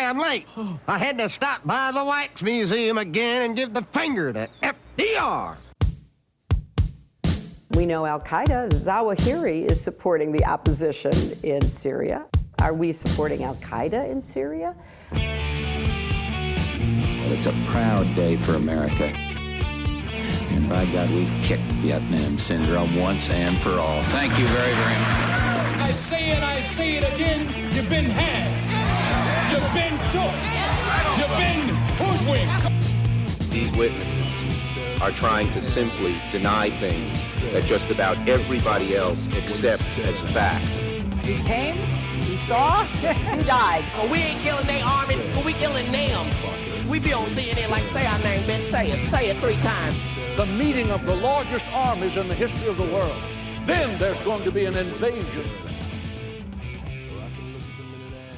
damn late. I had to stop by the Wax Museum again and give the finger to FDR. We know Al-Qaeda, Zawahiri is supporting the opposition in Syria. Are we supporting Al-Qaeda in Syria? It's a proud day for America. And by God, we've kicked Vietnam syndrome once and for all. Thank you very, very much. I say it again, you've been had. You've been took. You've been hoodwinked. These witnesses are trying to simply deny things that just about everybody else accepts as fact. He came, he saw, he died. Well, we ain't killing their army, but we killing them. We be on CNN like, say our name, bitch, say it 3 times. The meeting of the largest armies in the history of the world. Then there's going to be an invasion.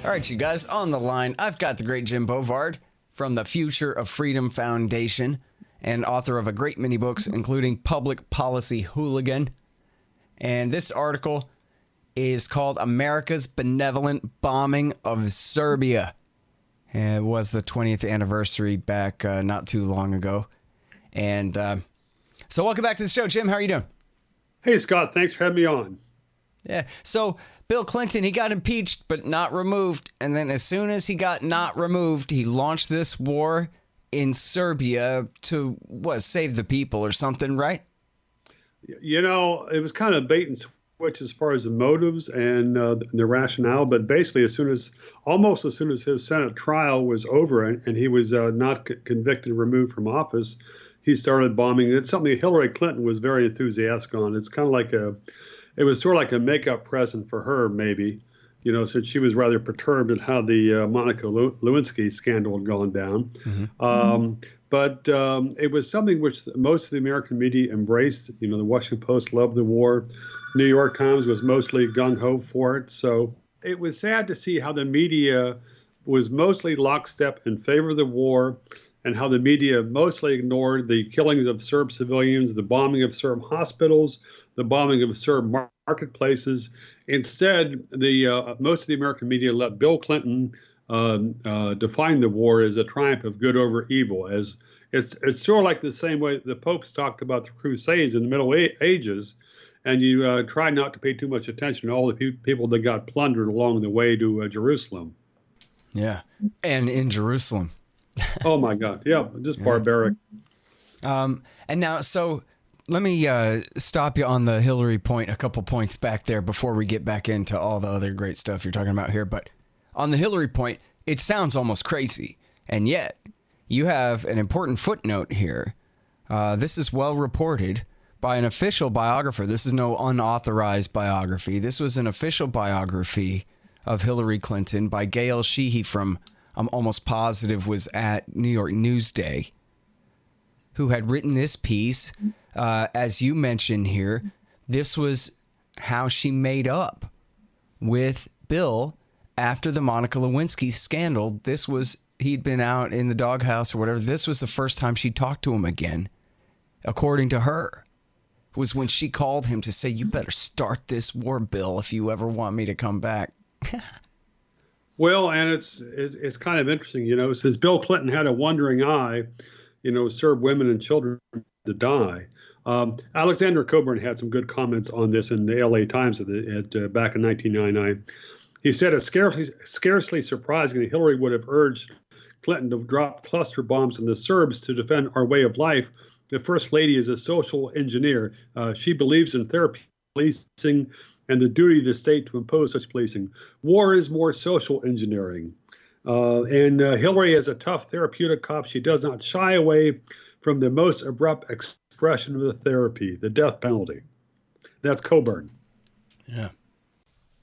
All right, you guys, on the line, I've got the great Jim Bovard from the Future of Freedom Foundation and author of a great many books, including Public Policy Hooligan. And this article is called America's Benevolent Bombing of Serbia. It was the 20th anniversary back not too long ago. And so welcome back to the show, Jim. How are you doing? Hey, Scott. Thanks for having me on. Yeah. So Bill Clinton, he got impeached, but not removed. And then as soon as he got not removed, he launched this war in Serbia to, save the people or something, right? You know, it was kind of bait and switch as far as the motives and the rationale. But basically, almost as soon as his Senate trial was over and he was not convicted and removed from office, he started bombing. It's something Hillary Clinton was very enthusiastic on. It's kind of like it was sort of like a makeup present for her, maybe, you know, since she was rather perturbed at how the Monica Lewinsky scandal had gone down. Mm-hmm. But it was something which most of the American media embraced. You know, the Washington Post loved the war. New York Times was mostly gung-ho for it. So it was sad to see how the media was mostly lockstep in favor of the war, and how the media mostly ignored the killings of Serb civilians, the bombing of Serb hospitals, the bombing of Serb marketplaces. Instead, most of the American media let Bill Clinton define the war as a triumph of good over evil. As it's sort of like the same way the popes talked about the Crusades in the Middle Ages, and you try not to pay too much attention to all the people that got plundered along the way to Jerusalem. Yeah, and in Jerusalem. Oh my God! Yeah, just barbaric. And now, so let me stop you on the Hillary point, a couple points back there before we get back into all the other great stuff you're talking about here. But on the Hillary point, it sounds almost crazy, and yet you have an important footnote here. This is well reported by an official biographer. This is no unauthorized biography. This was an official biography of Hillary Clinton by Gail Sheehy from, I'm almost positive, was at New York Newsday, who had written this piece. As you mentioned here, this was how she made up with Bill after the Monica Lewinsky scandal. This was, he'd been out in the doghouse or whatever. This was the first time she talked to him again, according to her, was when she called him to say, you better start this war, Bill, if you ever want me to come back. Well, and it's kind of interesting, you know, since Bill Clinton had a wandering eye, you know, Serb women and children to die. Alexander Coburn had some good comments on this in the LA Times back in 1999. He said it's scarcely surprising that Hillary would have urged Clinton to drop cluster bombs on the Serbs to defend our way of life. The First Lady is a social engineer. She believes in therapy, policing, and the duty of the state to impose such policing. War is more social engineering. And Hillary is a tough therapeutic cop. She does not shy away from the most abrupt expression of the therapy, the death penalty. That's Coburn. Yeah.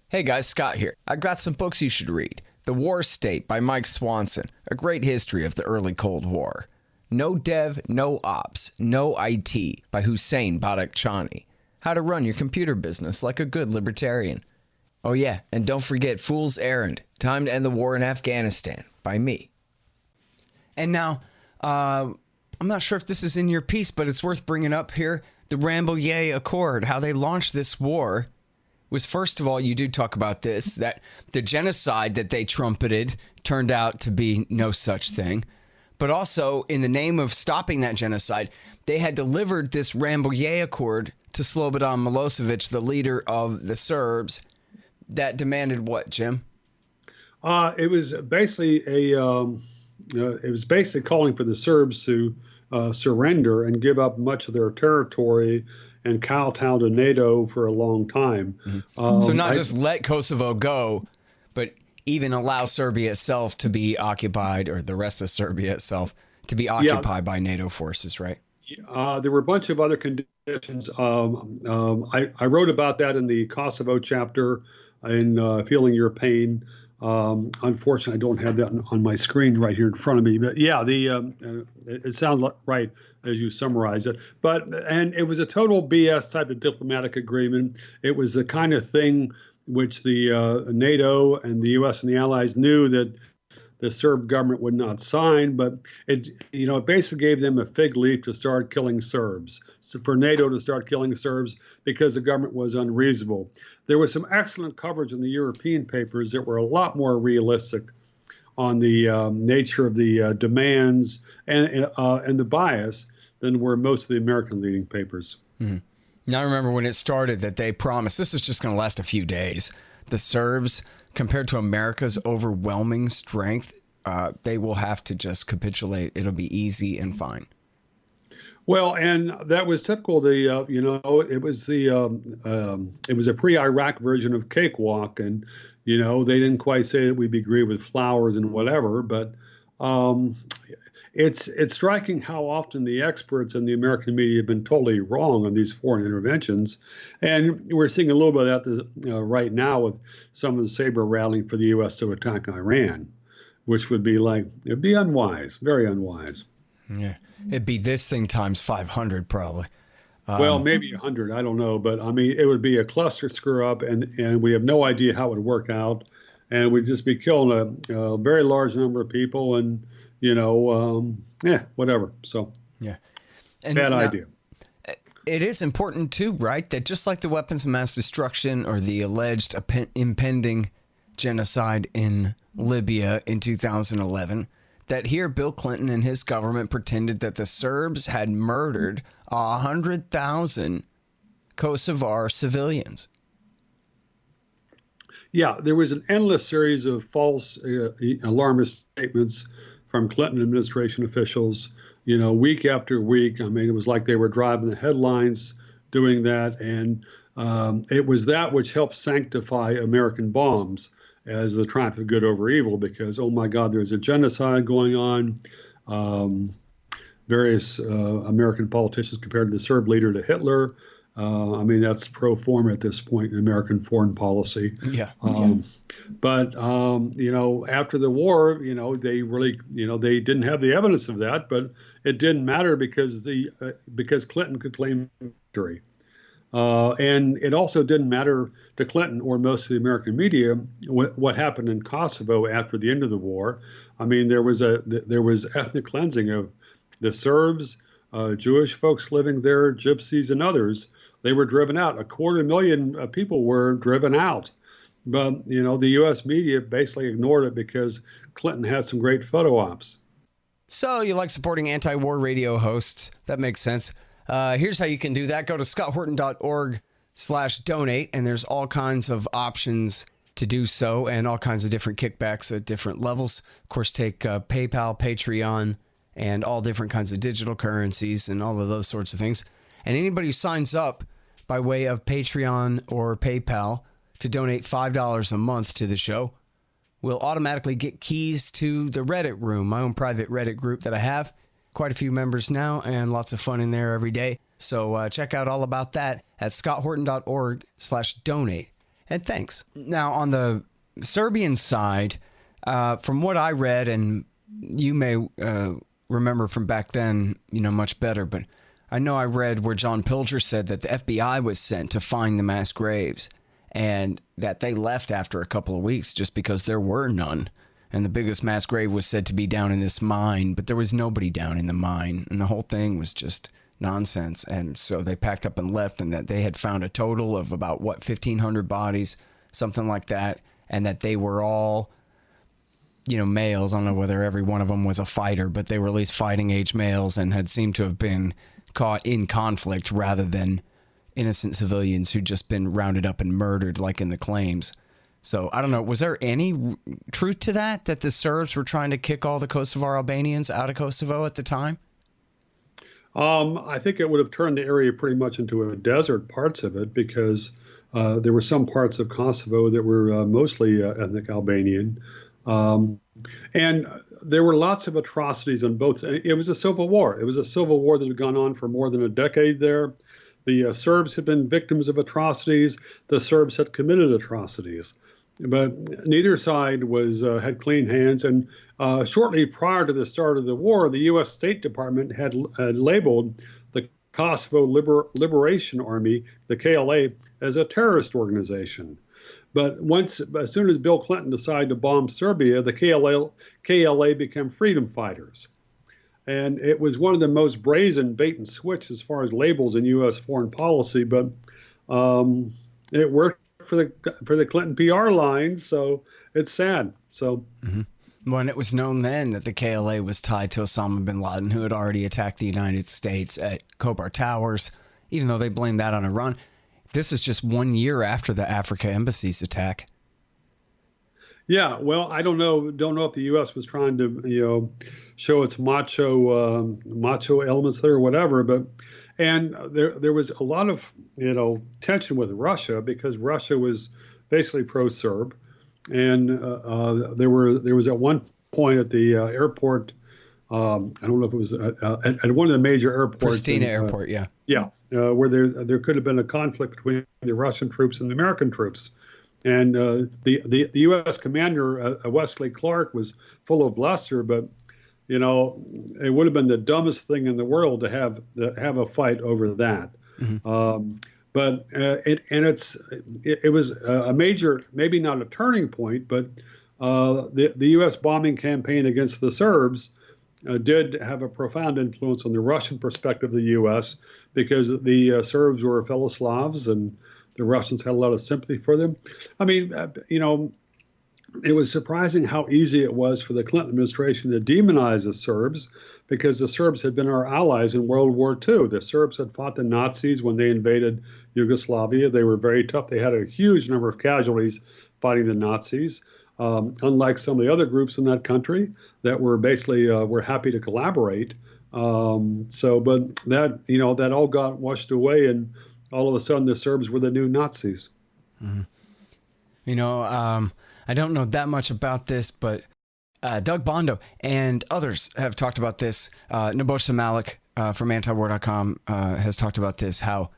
Hey guys, Scott here. I got some books you should read. The War State by Mike Swanson, a great history of the early Cold War. No Dev, No Ops, No IT by Hussein Badakhshani. How to run your computer business like a good libertarian. Oh yeah, and don't forget Fool's Errand, Time to End the War in Afghanistan by me. And now, I'm not sure if this is in your piece, but it's worth bringing up here. The Rambo Yay Accord, how they launched this war was, first of all, you do talk about this, that the genocide that they trumpeted turned out to be no such thing. But also, in the name of stopping that genocide, they had delivered this Rambo Yay Accord to Slobodan Milosevic, the leader of the Serbs, that demanded what, Jim? It was basically calling for the Serbs to surrender and give up much of their territory and kowtow to NATO for a long time. Mm-hmm. So not just let Kosovo go, but even allow Serbia itself to be occupied, or the rest of Serbia itself to be occupied by NATO forces, right? There were a bunch of other conditions. I wrote about that in the Kosovo chapter in Feeling Your Pain. Unfortunately, I don't have that on my screen right here in front of me. But yeah, it sounds right as you summarize it. And it was a total BS type of diplomatic agreement. It was the kind of thing which the NATO and the U.S. and the Allies knew that the Serb government would not sign, but it basically gave them a fig leaf to start killing Serbs, so for NATO to start killing Serbs because the government was unreasonable. There was some excellent coverage in the European papers that were a lot more realistic on the nature of the demands and the bias than were most of the American leading papers. Mm-hmm. Now, I remember when it started that they promised this is just going to last a few days. The Serbs, compared to America's overwhelming strength, they will have to just capitulate. It'll be easy and fine. Well, and that was typical. It was a pre-Iraq version of cakewalk, and they didn't quite say that we'd be greeted with flowers and whatever, but it's striking how often the experts in the American media have been totally wrong on these foreign interventions. And we're seeing a little bit of that right now with some of the saber rattling for the U.S. to attack Iran, which would be it'd be unwise, very unwise. Yeah, it'd be this thing times 500 probably. Well, maybe 100, I don't know. But I mean, it would be a cluster screw up, and we have no idea how it would work out. And we'd just be killing a very large number of people and, whatever. So, yeah, bad idea. It is important, too, right, that just like the weapons of mass destruction or the alleged impending genocide in Libya in 2011, that here Bill Clinton and his government pretended that the Serbs had murdered 100,000 Kosovar civilians. Yeah, there was an endless series of false alarmist statements from Clinton administration officials, week after week. I mean, it was like they were driving the headlines doing that. And it was that which helped sanctify American bombs as the triumph of good over evil, because, oh my God, there's a genocide going on. Various American politicians compared the Serb leader to Hitler. I mean, that's pro forma at this point in American foreign policy. Yeah. But, after the war, they really, they didn't have the evidence of that, but it didn't matter because Clinton could claim victory. And it also didn't matter to Clinton or most of the American media what happened in Kosovo after the end of the war. I mean, there was ethnic cleansing of the Serbs, Jewish folks living there, Gypsies, and others. They were driven out. 250,000 people were driven out. But, the U.S. media basically ignored it because Clinton had some great photo ops. So you like supporting anti-war radio hosts? That makes sense. Here's how you can do that. Go to scotthorton.org/donate, and there's all kinds of options to do so and all kinds of different kickbacks at different levels. Of course, take PayPal, Patreon, and all different kinds of digital currencies and all of those sorts of things. And anybody who signs up by way of Patreon or PayPal to donate $5 a month to the show will automatically get keys to the Reddit room, my own private Reddit group that I have. Quite a few members now and lots of fun in there every day. So check out all about that at scotthorton.org/donate. And thanks. Now, on the Serbian side, from what I read, and you may remember from back then, much better, but I know I read where John Pilger said that the FBI was sent to find the mass graves and that they left after a couple of weeks just because there were none. And the biggest mass grave was said to be down in this mine, but there was nobody down in the mine. And the whole thing was just nonsense. And so they packed up and left, and that they had found a total of about, 1,500 bodies, something like that, and that they were all, males. I don't know whether every one of them was a fighter, but they were at least fighting age males and had seemed to have been caught in conflict rather than innocent civilians who'd just been rounded up and murdered like in the claims. So I don't know, was there any truth to that the Serbs were trying to kick all the Kosovar Albanians out of Kosovo at the time? I think it would have turned the area pretty much into a desert, parts of it, because there were some parts of Kosovo that were mostly ethnic Albanian. And there were lots of atrocities on both. It was a civil war. It was a civil war that had gone on for more than a decade there. The Serbs had been victims of atrocities. The Serbs had committed atrocities. But neither side had clean hands. And shortly prior to the start of the war, the U.S. State Department had labeled the Kosovo Liberation Army, the KLA, as a terrorist organization. But as soon as Bill Clinton decided to bomb Serbia, the KLA became freedom fighters. And it was one of the most brazen bait and switch as far as labels in U.S. foreign policy. But it worked for the Clinton PR line, so it's sad. So. Mm-hmm. Well, and it was known then that the KLA was tied to Osama bin Laden, who had already attacked the United States at Khobar Towers, even though they blamed that on Iran. This is just 1 year after the Africa Embassy's attack. Yeah, well, I don't know if the U.S. was trying to, show its macho elements there or whatever, and there was a lot of, tension with Russia because Russia was basically pro-Serb, and there was at one point at the airport, I don't know if it was at one of the major airports, Pristina Airport, yeah. Yeah, where there could have been a conflict between the Russian troops and the American troops. And the U.S. commander, Wesley Clark, was full of bluster, but, it would have been the dumbest thing in the world to have a fight over that. Mm-hmm. But it was a major, maybe not a turning point, but the U.S. bombing campaign against the Serbs did have a profound influence on the Russian perspective of the U.S. because the Serbs were fellow Slavs and the Russians had a lot of sympathy for them. I mean, it was surprising how easy it was for the Clinton administration to demonize the Serbs because the Serbs had been our allies in World War II. The Serbs had fought the Nazis when they invaded Yugoslavia. They were very tough. They had a huge number of casualties fighting the Nazis. Unlike some of the other groups in that country that were basically were happy to collaborate. But that all got washed away, and all of a sudden the Serbs were the new Nazis. Mm-hmm. I don't know that much about this, but Doug Bondo and others have talked about this. Nebojsa Malik from antiwar.com has talked about this, how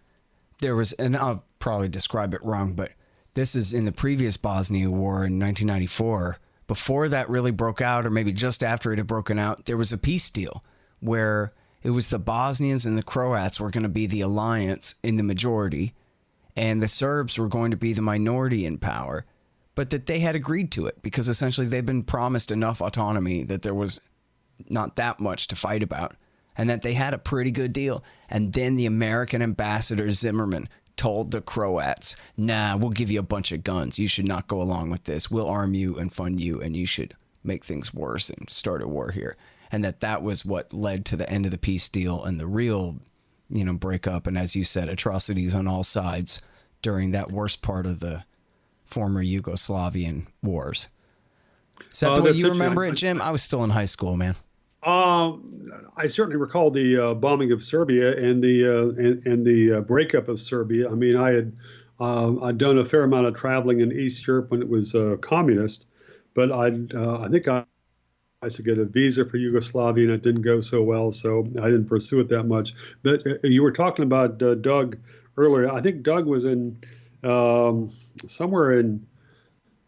there was, and I'll probably describe it wrong, but this is in the previous Bosnia War in 1994. Before that really broke out, or maybe just after it had broken out, there was a peace deal where it was the Bosnians and the Croats were going to be the alliance in the majority, and the Serbs were going to be the minority in power, but that they had agreed to it because essentially they'd been promised enough autonomy that there was not that much to fight about, and that they had a pretty good deal. And then the American ambassador Zimmerman told the Croats, nah, we'll give you a bunch of guns. You should not go along with this. We'll arm you and fund you, and you should make things worse and start a war here. And that was what led to the end of the peace deal and the real, breakup. And as you said, atrocities on all sides during that worst part of the former Yugoslavian wars. Is that the way you remember it, Jim? I was still in high school, man. I certainly recall the bombing of Serbia and the breakup of Serbia. I mean, I'd done a fair amount of traveling in East Europe when it was communist, but I think I to get a visa for Yugoslavia, and it didn't go so well, so I didn't pursue it that much. But you were talking about Doug earlier. I think Doug was in somewhere in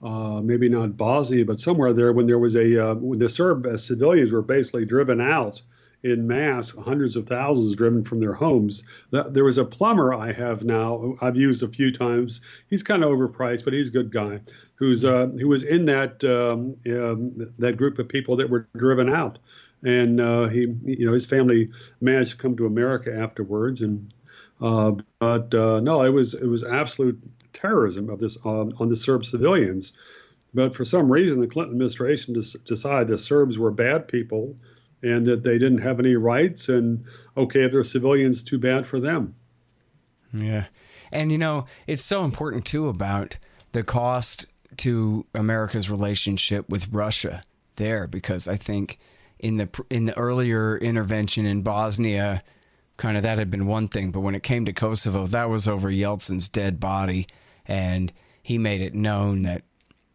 maybe not Bosnia, but somewhere there when there was when the Serb civilians were basically driven out in mass, hundreds of thousands driven from their homes. There was a plumber I've used a few times. He's kind of overpriced, but he's a good guy. Who was in that group of people that were driven out, and his family managed to come to America afterwards. And no, it was absolute terrorism of this on the Serb civilians. But for some reason, the Clinton administration decided the Serbs were bad people and that they didn't have any rights. And okay, if they're civilians, too bad for them. Yeah. And, it's so important, too, about the cost to America's relationship with Russia there, because I think in the earlier intervention in Bosnia, kind of that had been one thing. But when it came to Kosovo, that was over Yeltsin's dead body. And he made it known that,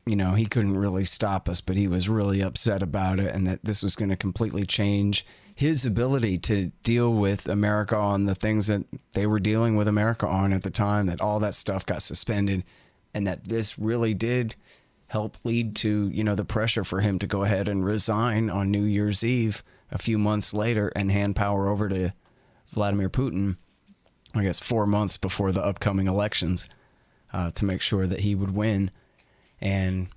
he couldn't really stop us, but he was really upset about it, and that this was going to completely change his ability to deal with America on the things that they were dealing with America on at the time, that all that stuff got suspended, and that this really did help lead to, the pressure for him to go ahead and resign on New Year's Eve a few months later and hand power over to Vladimir Putin, I guess 4 months before the upcoming elections, to make sure that he would win. And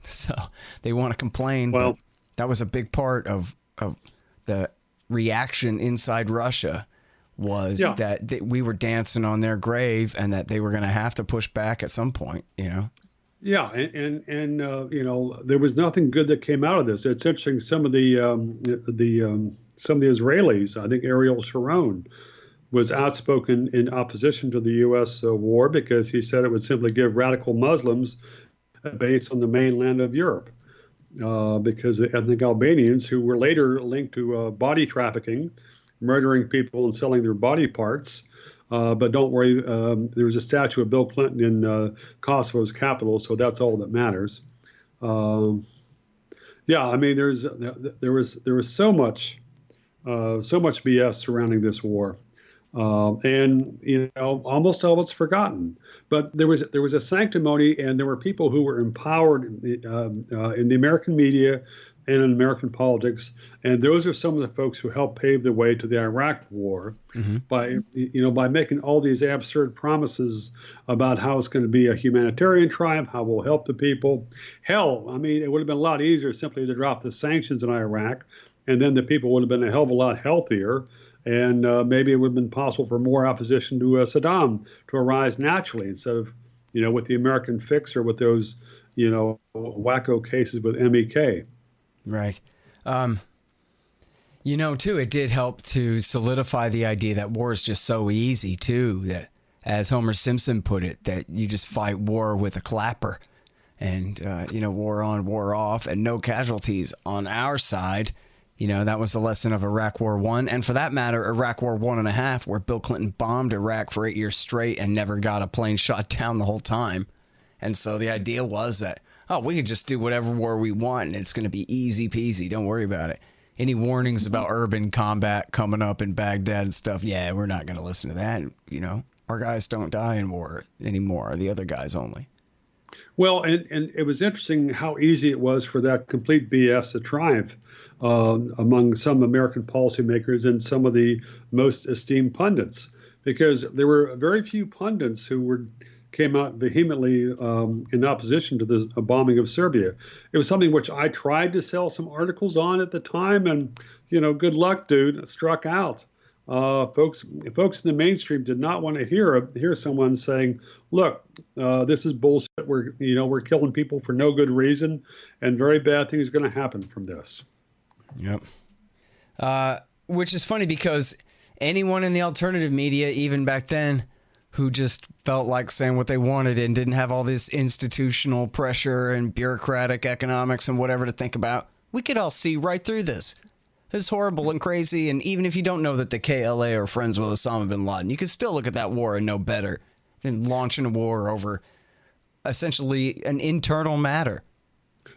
so they want to complain, but that was a big part of the reaction inside Russia was that we were dancing on their grave and that they were going to have to push back at some point, Yeah, and there was nothing good that came out of this. It's interesting. Some of the Israelis, I think Ariel Sharon, was outspoken in opposition to the U.S. War because he said it would simply give radical Muslims a base on the mainland of Europe. Because the ethnic Albanians, who were later linked to body trafficking, murdering people and selling their body parts. But don't worry, there was a statue of Bill Clinton in Kosovo's capital, so that's all that matters. Yeah, I mean, there was so much BS surrounding this war. And almost all it's forgotten. But there was a sanctimony, and there were people who were empowered in the American media and in American politics, and those are some of the folks who helped pave the way to the Iraq War by making all these absurd promises about how it's going to be a humanitarian triumph, how we'll help the people. Hell, I mean, it would have been a lot easier simply to drop the sanctions in Iraq, and then the people would have been a hell of a lot healthier. And maybe it would have been possible for more opposition to Saddam to arise naturally instead of, with the American fix or with those, wacko cases with MEK. Right. Too, it did help to solidify the idea that war is just so easy, too, that, as Homer Simpson put it, that you just fight war with a clapper and, war on, war off, and no casualties on our side. That was the lesson of Iraq War I, and for that matter, Iraq War 1.5, where Bill Clinton bombed Iraq for 8 years straight and never got a plane shot down the whole time. And so the idea was that, we could just do whatever war we want, and it's going to be easy peasy. Don't worry about it. Any warnings about urban combat coming up in Baghdad and stuff, we're not going to listen to that. Our guys don't die in war anymore, the other guys only. Well, and it was interesting how easy it was for that complete BS to triumph among some American policymakers and some of the most esteemed pundits, because there were very few pundits who came out vehemently in opposition to the bombing of Serbia. It was something which I tried to sell some articles on at the time, and good luck, dude, it struck out. Folks in the mainstream did not want to hear someone saying, "Look, this is bullshit. We're killing people for no good reason, and very bad things are going to happen from this." Yep. Which is funny because anyone in the alternative media, even back then, who just felt like saying what they wanted and didn't have all this institutional pressure and bureaucratic economics and whatever to think about, we could all see right through this. It's horrible and crazy, and even if you don't know that the KLA are friends with Osama bin Laden, you can still look at that war and know better than launching a war over essentially an internal matter.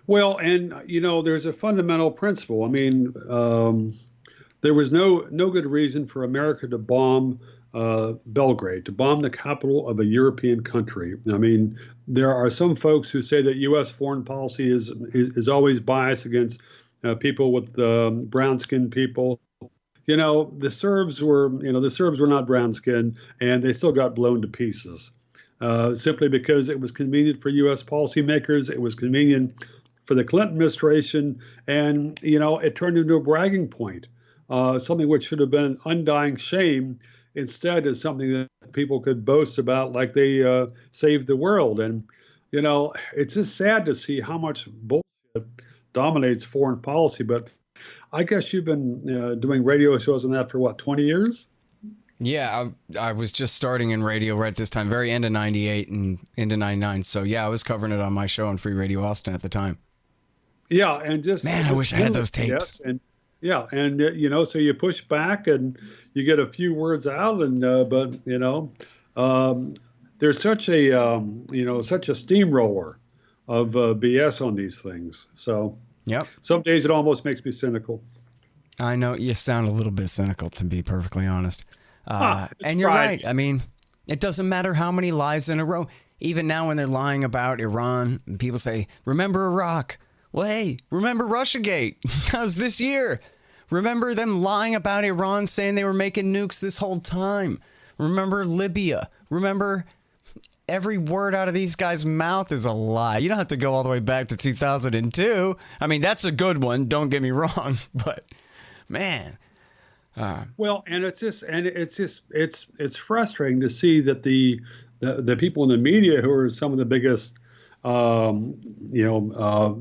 Well, and, there's a fundamental principle. I mean, there was no good reason for America to bomb Belgrade, to bomb the capital of a European country. I mean, there are some folks who say that U.S. foreign policy is always biased against people with brown-skinned people. The Serbs were not brown-skinned, and they still got blown to pieces simply because it was convenient for U.S. policymakers. It was convenient for the Clinton administration, and it turned into a bragging point, something which should have been an undying shame. Instead, is something that people could boast about, like they saved the world. And it's just sad to see how much bullshit dominates foreign policy. But I guess you've been doing radio shows on that for what, 20 years? Yeah, I was just starting in radio right at this time, very end of 98 and into 99. So yeah, I was covering it on my show on Free Radio Austin at the time. Yeah, and just I wish I had those tapes. Yes, and so you push back and you get a few words out, and but there's such a such a steamroller of BS on these things. So yep, some days it almost makes me cynical. I know you sound a little bit cynical, to be perfectly honest. And you're Friday. right. I mean, it doesn't matter how many lies in a row. Even now when they're lying about Iran, and people say, remember Iraq? Well, hey, remember Russiagate? That was this year. Remember them lying about Iran, saying they were making nukes this whole time. Remember Libya. Remember every word out of these guys' mouth is a lie. You don't have to go all the way back to 2002. I mean, that's a good one. Don't get me wrong. But, man. Well, and it's frustrating to see that the people in the media who are some of the biggest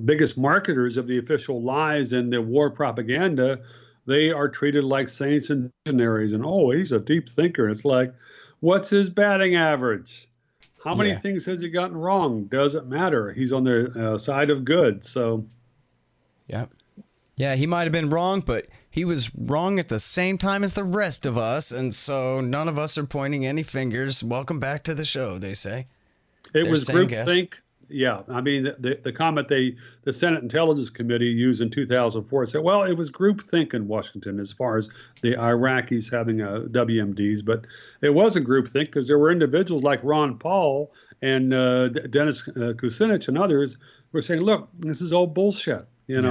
biggest marketers of the official lies and the war propaganda, they are treated like saints and visionaries. And he's a deep thinker. It's like, what's his batting average? How many things has he gotten wrong? Doesn't matter. He's on the side of good. So, yeah, he might have been wrong, but he was wrong at the same time as the rest of us, and so none of us are pointing any fingers. Welcome back to the show, they say. It was groupthink. Yeah, I mean, the comment the Senate Intelligence Committee used in 2004 said, well, it was groupthink in Washington as far as the Iraqis having WMDs, but it wasn't groupthink because there were individuals like Ron Paul and Dennis Kucinich and others who were saying, look, this is all bullshit, And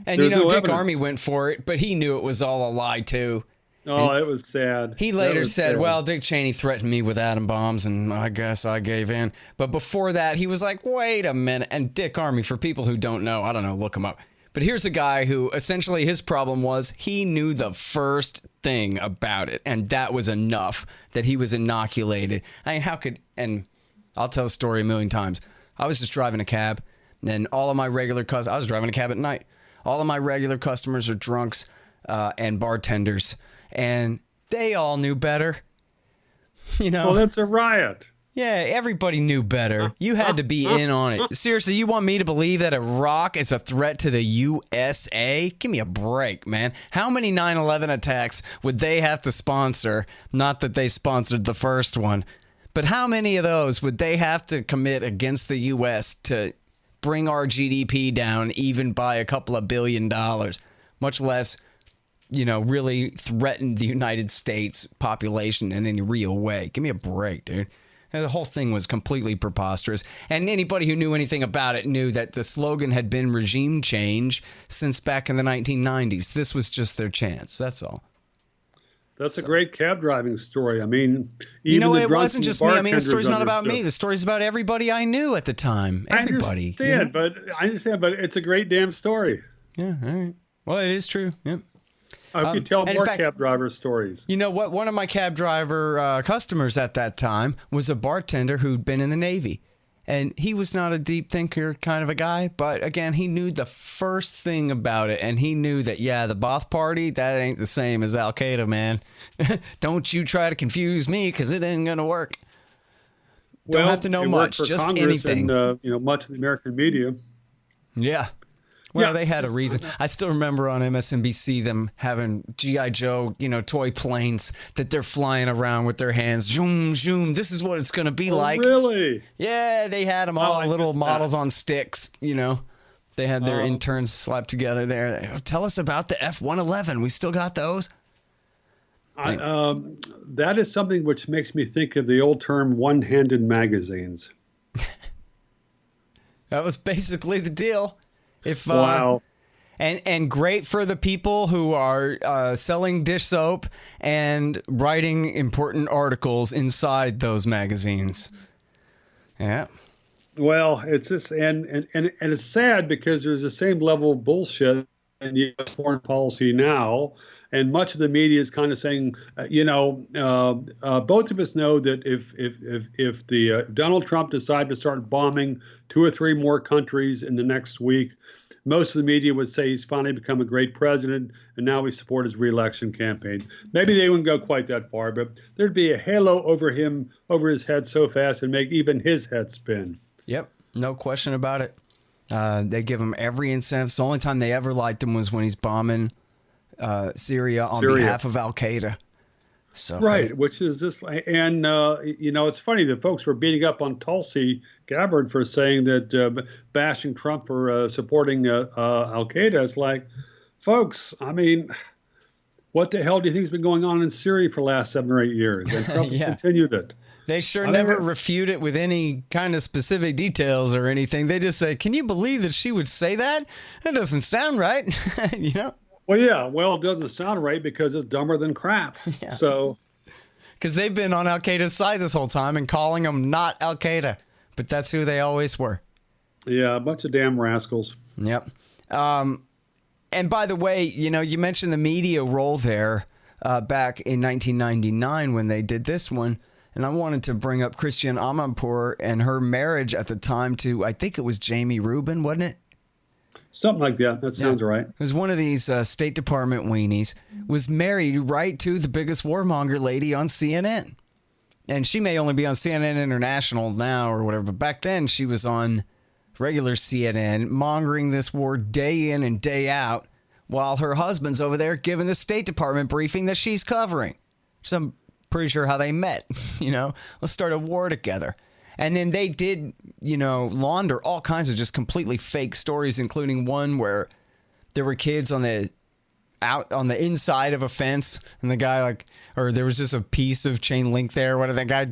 Dick evidence. Armey went for it, but he knew it was all a lie, too. Oh, it was sad. He later said, well, Dick Cheney threatened me with atom bombs, and I guess I gave in. But before that, he was like, wait a minute. And Dick Armey, for people who don't know, I don't know, look him up. But here's a guy who essentially his problem was he knew the first thing about it, and that was enough that he was inoculated. I mean, and I'll tell a story a million times. I was just driving a cab, and all of my regular customers, I was driving a cab at night. All of my regular customers are drunks and bartenders. And they all knew better. Well, that's a riot. Yeah, everybody knew better. You had to be in on it. Seriously, you want me to believe that Iraq is a threat to the USA? Give me a break, man. How many 9/11 attacks would they have to sponsor? Not that they sponsored the first one. But how many of those would they have to commit against the U.S. to bring our GDP down even by a couple of $1 billion? Much less really threatened the United States population in any real way. Give me a break, dude. And the whole thing was completely preposterous. And anybody who knew anything about it knew that the slogan had been regime change since back in the 1990s. This was just their chance. That's all. That's a great cab driving story. I mean, even it wasn't just me. I mean, the story's not about me. The story's about everybody I knew at the time. Everybody. I understand, but it's a great damn story. Yeah, all right. Well, it is true. Yeah. I hope you tell more cab driver stories. You know what? One of my cab driver customers at that time was a bartender who'd been in the Navy. And he was not a deep thinker kind of a guy. But again, he knew the first thing about it. And he knew that, the Ba'ath Party, that ain't the same as Al-Qaeda, man. Don't you try to confuse me because it ain't going to work. Don't have to know much, just Congress anything. And, much of the American media. Yeah. Well, they had a reason. I still remember on MSNBC them having G.I. Joe, toy planes that they're flying around with their hands. Zoom, zoom. This is what it's going to be like. Really? Yeah, they had them all little models on sticks, They had their interns slapped together there. Tell us about the F-111. We still got those? That is something which makes me think of the old term one-handed magazines. That was basically the deal. Wow. And great for the people who are selling dish soap and writing important articles inside those magazines. Yeah. Well, it's just and it's sad because there's the same level of bullshit in U.S. foreign policy now, and much of the media is kind of saying, both of us know that if Donald Trump decided to start bombing 2 or 3 more countries in the next week, most of the media would say he's finally become a great president, and now we support his reelection campaign. Maybe they wouldn't go quite that far, but there'd be a halo over him, over his head so fast and make even his head spin. Yep, no question about it. They give him every incentive. So the only time they ever liked him was when he's bombing Syria on behalf of Al Qaeda. So right, which is this, and it's funny that folks were beating up on Tulsi Gabbard for saying that bashing Trump for supporting Al Qaeda. It's like, folks, I mean, what the hell do you think has been going on in Syria for the last 7 or 8 years? And Trump has continued it. They never refute it with any kind of specific details or anything. They just say, "Can you believe that she would say that? That doesn't sound right." Well, yeah. Well, it doesn't sound right because it's dumber than crap. Yeah. So, because they've been on Al Qaeda's side this whole time and calling them not Al Qaeda, but that's who they always were. Yeah, a bunch of damn rascals. Yep. And by the way, you mentioned the media role there back in 1999 when they did this one. And I wanted to bring up Christiane Amanpour and her marriage at the time to, I think it was Jamie Rubin, wasn't it? Something like that. That sounds right. It was one of these State Department weenies, was married right to the biggest warmonger lady on CNN. And she may only be on CNN International now or whatever, but back then she was on regular CNN, mongering this war day in and day out, while her husband's over there giving the State Department briefing that she's covering. So pretty sure how they met, let's start a war together. And then they did, launder all kinds of just completely fake stories, including one where there were kids on the inside of a fence, and the guy or there was just a piece of chain link there. What, that guy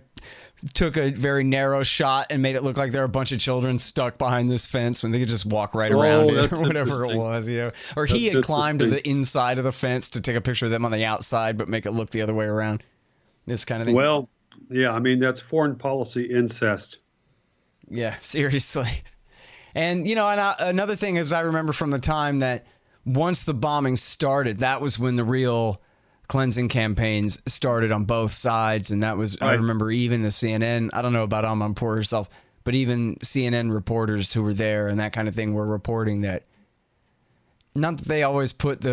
took a very narrow shot and made it look like there were a bunch of children stuck behind this fence when they could just walk right around it or whatever it was, Or he had climbed to the inside of the fence to take a picture of them on the outside, but make it look the other way around. This kind of thing. Well, yeah, I mean, that's foreign policy incest. Yeah, seriously. And, another thing is I remember from the time that once the bombing started, that was when the real cleansing campaigns started on both sides. And that was, right. I remember even the CNN, I don't know about Amanpour herself, but even CNN reporters who were there and that kind of thing were reporting that, not that they always put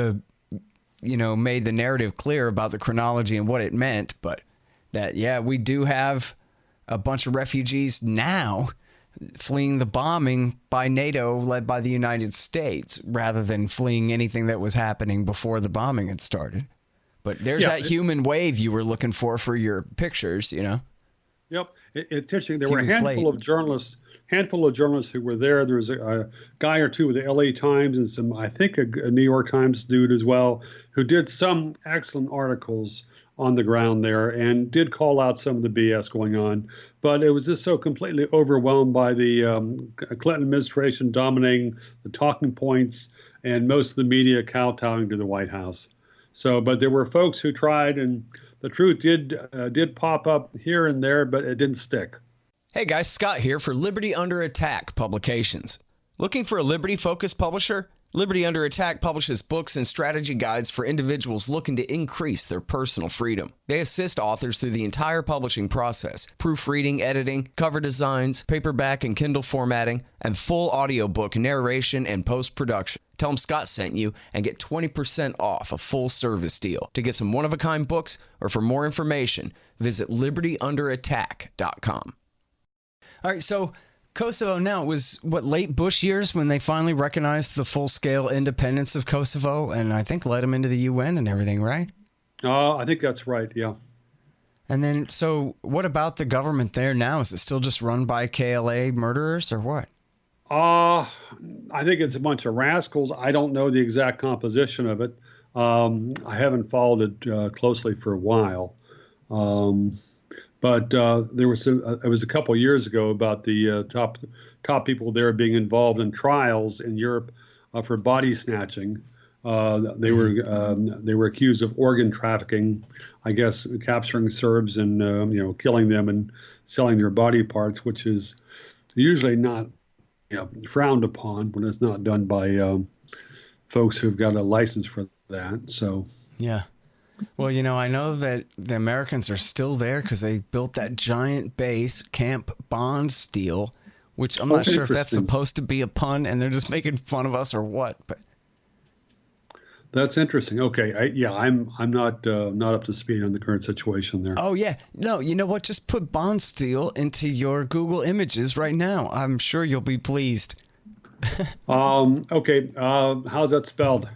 made the narrative clear about the chronology and what it meant, but that, yeah, we do have a bunch of refugees now fleeing the bombing by NATO led by the United States rather than fleeing anything that was happening before the bombing had started. But there's that human wave you were looking for your pictures, Yep. It's interesting. There were a handful of journalists who were there. There was a guy or two with the LA Times and some, I think, a New York Times dude as well, who did some excellent articles on the ground there and did call out some of the BS going on. But it was just so completely overwhelmed by the Clinton administration dominating the talking points and most of the media kowtowing to the White House. So, but there were folks who tried, and the truth did pop up here and there, but it didn't stick. Hey guys, Scott here for Liberty Under Attack Publications. Looking for a Liberty-focused publisher? Liberty Under Attack publishes books and strategy guides for individuals looking to increase their personal freedom. They assist authors through the entire publishing process: proofreading, editing, cover designs, paperback and Kindle formatting, and full audiobook narration and post-production. Tell them Scott sent you and get 20% off a full service deal. To get some one-of-a-kind books or for more information, visit libertyunderattack.com. All right, so Kosovo now, it was, late Bush years when they finally recognized the full-scale independence of Kosovo and I think let them into the UN and everything, right? I think that's right, yeah. And then, so what about the government there now? Is it still just run by KLA murderers or what? I think it's a bunch of rascals. I don't know the exact composition of it. I haven't followed it closely for a while. But there was it was a couple of years ago about the top people there being involved in trials in Europe for body snatching. They were accused of organ trafficking, I guess, capturing Serbs and killing them and selling their body parts, which is usually not frowned upon when it's not done by folks who've got a license for that. So yeah. Well, I know that the Americans are still there because they built that giant base, Camp Bondsteel, which I'm not sure if that's supposed to be a pun and they're just making fun of us or what. But that's interesting. Okay, I'm not up to speed on the current situation there. Oh yeah, no, you know what? Just put Bondsteel into your Google Images right now. I'm sure you'll be pleased. Okay, how's that spelled?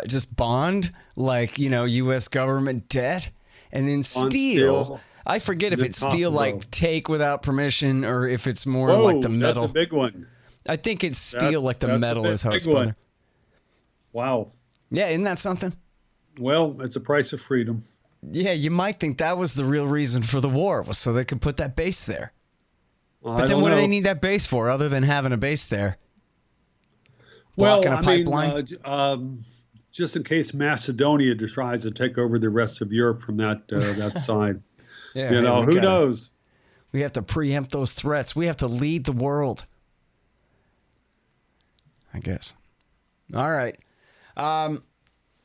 Just bond, like, U.S. government debt, and then steel. I forget if it's steel like take without permission or if it's more like the metal. That's a big one. I think it's steel like the metal is how it's spelled there. Wow. Yeah, isn't that something? Well, it's a price of freedom. Yeah, you might think that was the real reason for the war, was so they could put that base there. But then what do they need that base for other than having a base there? Blocking a pipeline? Just in case Macedonia tries to take over the rest of Europe from that side. Yeah, who knows? We have to preempt those threats. We have to lead the world, I guess. All right. Well,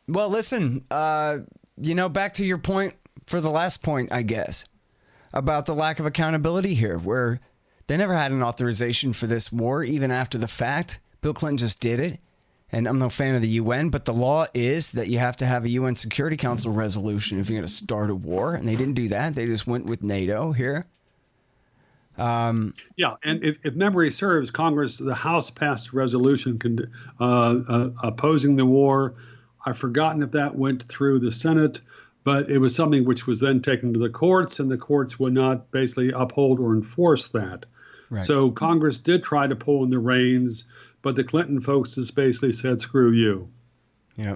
listen, back to your point for the last point, I guess, about the lack of accountability here, where they never had an authorization for this war, even after the fact. Bill Clinton just did it. And I'm no fan of the UN, but the law is that you have to have a UN Security Council resolution if you're going to start a war. And they didn't do that. They just went with NATO here. And if memory serves, the House passed a resolution opposing the war. I've forgotten if that went through the Senate, but it was something which was then taken to the courts, and the courts would not basically uphold or enforce that. Right. So Congress did try to pull in the reins, but the Clinton folks just basically said, screw you. Yeah.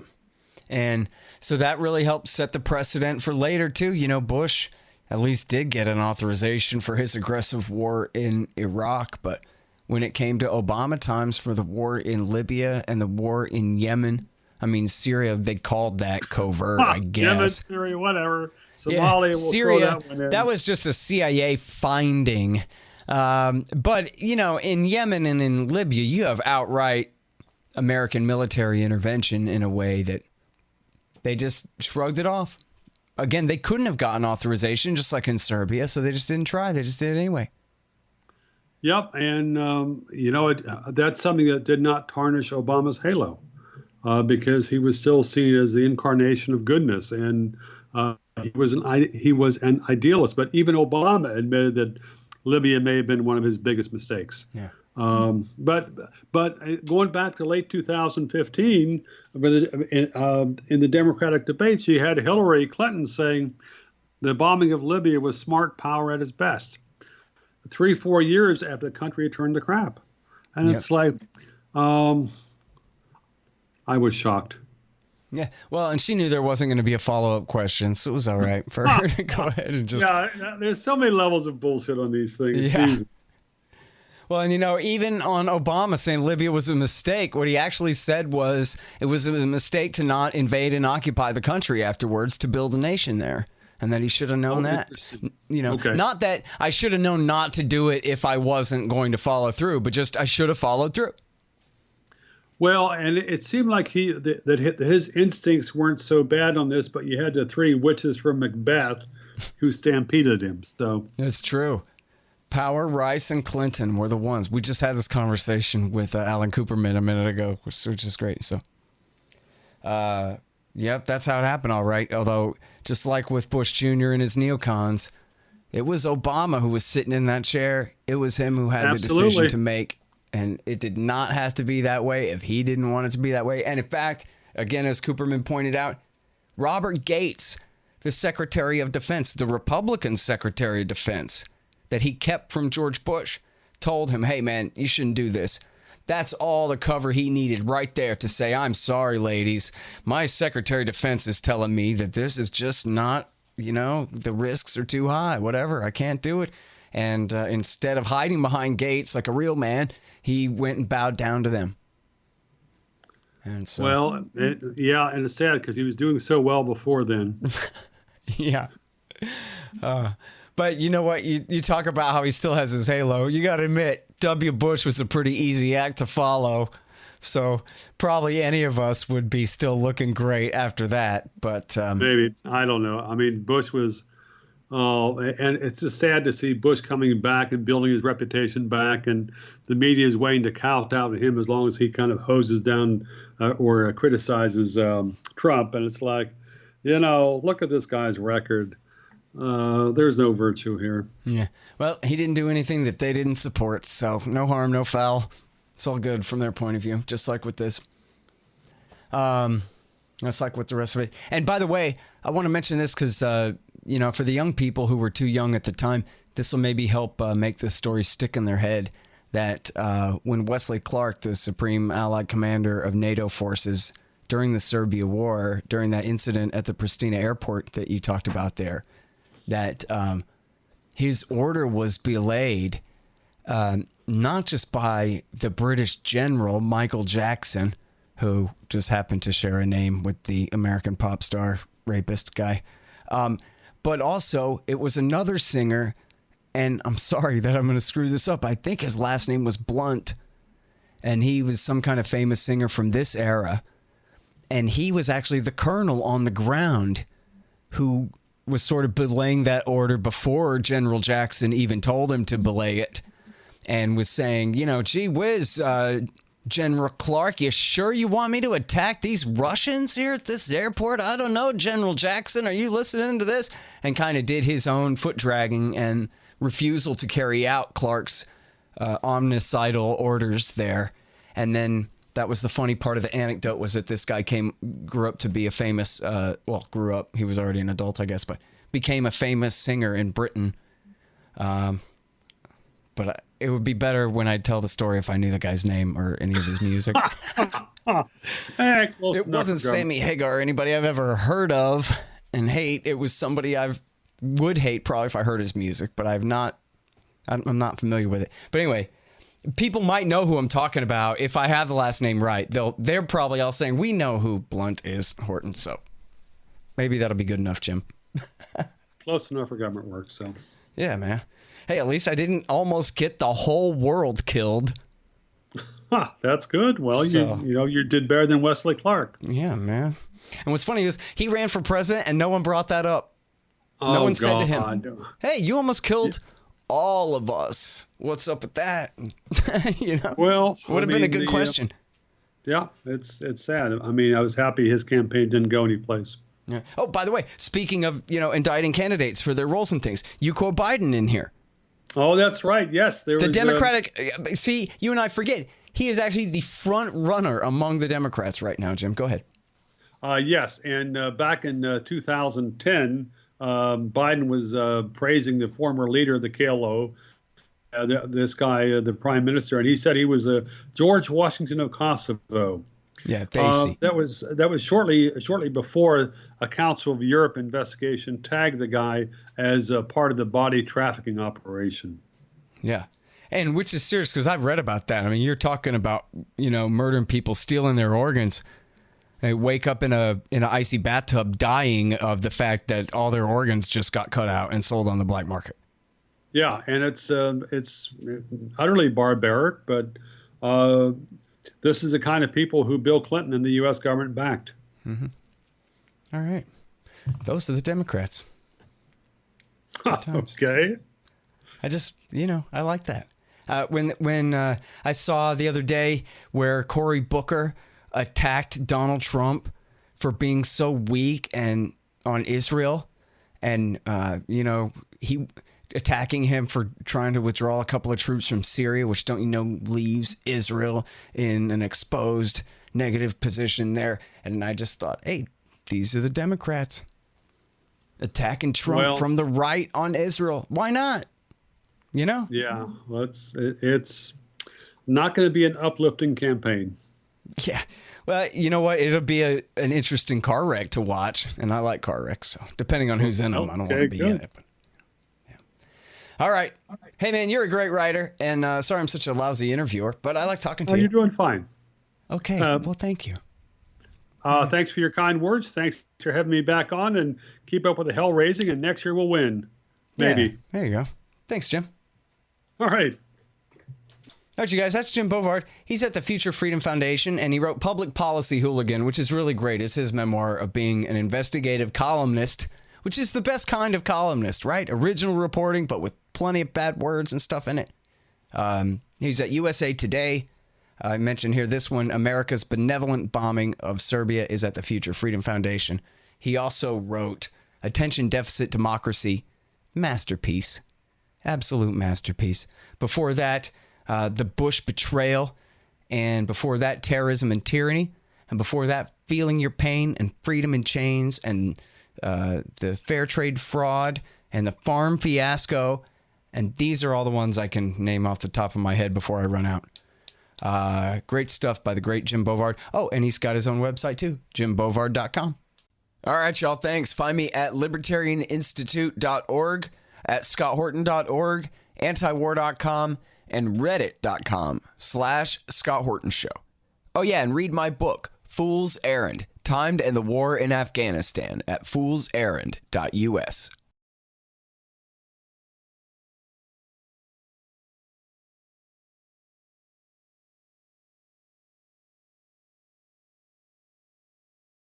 And so that really helped set the precedent for later, too. Bush at least did get an authorization for his aggressive war in Iraq. But when it came to Obama times for the war in Libya and the war in Yemen, Syria, they called that covert, I guess. Yemen, Syria, whatever. Somalia, we'll Syria, throw that one in. That was just a CIA finding. But, in Yemen and in Libya, you have outright American military intervention in a way that they just shrugged it off. Again, they couldn't have gotten authorization, just like in Serbia, so they just didn't try. They just did it anyway. Yep, and, that's something that did not tarnish Obama's halo because he was still seen as the incarnation of goodness, and he was an idealist. But even Obama admitted that Libya may have been one of his biggest mistakes. Yeah. But going back to late 2015, in the Democratic debates, you had Hillary Clinton saying the bombing of Libya was smart power at its best. 3-4 years after the country had turned to crap, and it's like, I was shocked. Yeah, well, and she knew there wasn't going to be a follow-up question, so it was all right for her to go ahead and just... Yeah, there's so many levels of bullshit on these things. Yeah. Jesus. Well, and even on Obama saying Libya was a mistake, what he actually said was it was a mistake to not invade and occupy the country afterwards to build a nation there. And that he should have known that. Okay. Not that I should have known not to do it if I wasn't going to follow through, but just I should have followed through. Well, and it seemed like his instincts weren't so bad on this, but you had the three witches from Macbeth who stampeded him. So that's true. Power, Rice, and Clinton were the ones. We just had this conversation with Alan Cooperman a minute ago, which is great. So, yep, that's how it happened, all right. Although, just like with Bush Jr. and his neocons, it was Obama who was sitting in that chair. It was him who had the decision to make. And it did not have to be that way if he didn't want it to be that way. And in fact, again, as Cooperman pointed out, Robert Gates, the Secretary of Defense, the Republican Secretary of Defense that he kept from George Bush, told him, hey, man, you shouldn't do this. That's all the cover he needed right there to say, I'm sorry, ladies. My Secretary of Defense is telling me that this is just not, the risks are too high, whatever. I can't do it. And instead of hiding behind Gates like a real man, he went and bowed down to them. And so, well, and it's sad because he was doing so well before then. Yeah. But you know what? You talk about how he still has his halo. You got to admit, W. Bush was a pretty easy act to follow. So probably any of us would be still looking great after that. But maybe, I don't know. I mean, Bush was, and it's just sad to see Bush coming back and building his reputation back, and the media is waiting to kowtow to him as long as he kind of hoses down or criticizes Trump. And it's like, look at this guy's record. There's no virtue here. Yeah. Well, he didn't do anything that they didn't support, so no harm, no foul. It's all good from their point of view, just like with this. That's like with the rest of it. And by the way, I want to mention this because, for the young people who were too young at the time, this will maybe help make this story stick in their head that when Wesley Clark, the Supreme Allied Commander of NATO forces during the Serbia War, during that incident at the Pristina airport that you talked about there, that his order was belayed not just by the British general, Michael Jackson, who just happened to share a name with the American pop star rapist guy, but also it was another singer, and I'm sorry that I'm going to screw this up. I think his last name was Blunt, and he was some kind of famous singer from this era, and he was actually the colonel on the ground who was sort of belaying that order before General Jackson even told him to belay it, and was saying, gee whiz, General Clark, you sure you want me to attack these Russians here at this airport? I don't know, General Jackson, are you listening to this? And kind of did his own foot dragging and refusal to carry out Clark's omnicidal orders there. And then that was the funny part of the anecdote, was that this guy grew up to be a famous, grew up, he was already an adult, I guess, but became a famous singer in Britain. But it would be better when I tell the story if I knew the guy's name or any of his music. It wasn't Sammy Hagar or anybody I've ever heard of and hate. It was somebody I would hate probably if I heard his music, but I'm not familiar with it. But anyway, people might know who I'm talking about if I have the last name right. They're probably all saying, we know who Blunt is, Horton. So maybe that'll be good enough, Jim. Close enough for government work, so. Yeah, man. Hey, at least I didn't almost get the whole world killed. That's good. Well, you did better than Wesley Clark. Yeah, man. And what's funny is he ran for president and no one brought that up. No one said to him, hey, you almost killed all of us. What's up with that? Well, would have been a good question. Yeah, it's sad. I mean, I was happy his campaign didn't go anyplace. Yeah. Oh, by the way, speaking of, indicting candidates for their roles and things, you quote Biden in here. Oh, that's right. Yes. The Democratic, see, you and I forget, he is actually the front runner among the Democrats right now, Jim. Go ahead. Yes. And back in 2010, Biden was praising the former leader of the KLO, this guy, the prime minister, and he said he was a George Washington of Kosovo. Yeah, that was shortly before a Council of Europe investigation tagged the guy as a part of the body trafficking operation. Yeah, and which is serious because I've read about that. I mean, you're talking about murdering people, stealing their organs. They wake up in an icy bathtub, dying of the fact that all their organs just got cut out and sold on the black market. Yeah, and it's utterly barbaric, but. This is the kind of people who Bill Clinton and the U.S. government backed. Mm-hmm. All right. Those are the Democrats. Okay. I just, I like that. When I saw the other day where Cory Booker attacked Donald Trump for being so weak and on Israel and, he attacking him for trying to withdraw a couple of troops from Syria, which leaves Israel in an exposed negative position there. And I just thought, hey, these are the Democrats attacking Trump from the right on Israel. Why not? Yeah, well, it's not going to be an uplifting campaign. Yeah. Well, you know what? It'll be an interesting car wreck to watch. And I like car wrecks. So depending on who's in them, I don't want to be in it. But. All right. Hey, man, you're a great writer. And sorry I'm such a lousy interviewer, but I like talking to you. You're doing fine. Okay. Well, thank you. Thanks for your kind words. Thanks for having me back on, and keep up with the hell raising, and next year we'll win. Maybe. Yeah, there you go. Thanks, Jim. All right. All right, you guys, that's Jim Bovard. He's at the Future Freedom Foundation, and he wrote Public Policy Hooligan, which is really great. It's his memoir of being an investigative columnist, which is the best kind of columnist, right? Original reporting, but with plenty of bad words and stuff in it. He's at USA Today. I mentioned here this one, America's Benevolent Bombing of Serbia, is at the Future Freedom Foundation. He also wrote Attention Deficit Democracy, masterpiece, absolute masterpiece. Before that, The Bush Betrayal, and before that, Terrorism and Tyranny, and before that, Feeling Your Pain and Freedom in Chains, and the Fair Trade Fraud, and the Farm Fiasco, and these are all the ones I can name off the top of my head before I run out. Great stuff by the great Jim Bovard. Oh, and he's got his own website too, jimbovard.com. All right, y'all, thanks. Find me at libertarianinstitute.org, at scotthorton.org, antiwar.com, and reddit.com/Scott Horton Show. Oh, yeah, and read my book, Fool's Errand, Time to End the War in Afghanistan, at foolserrand.us.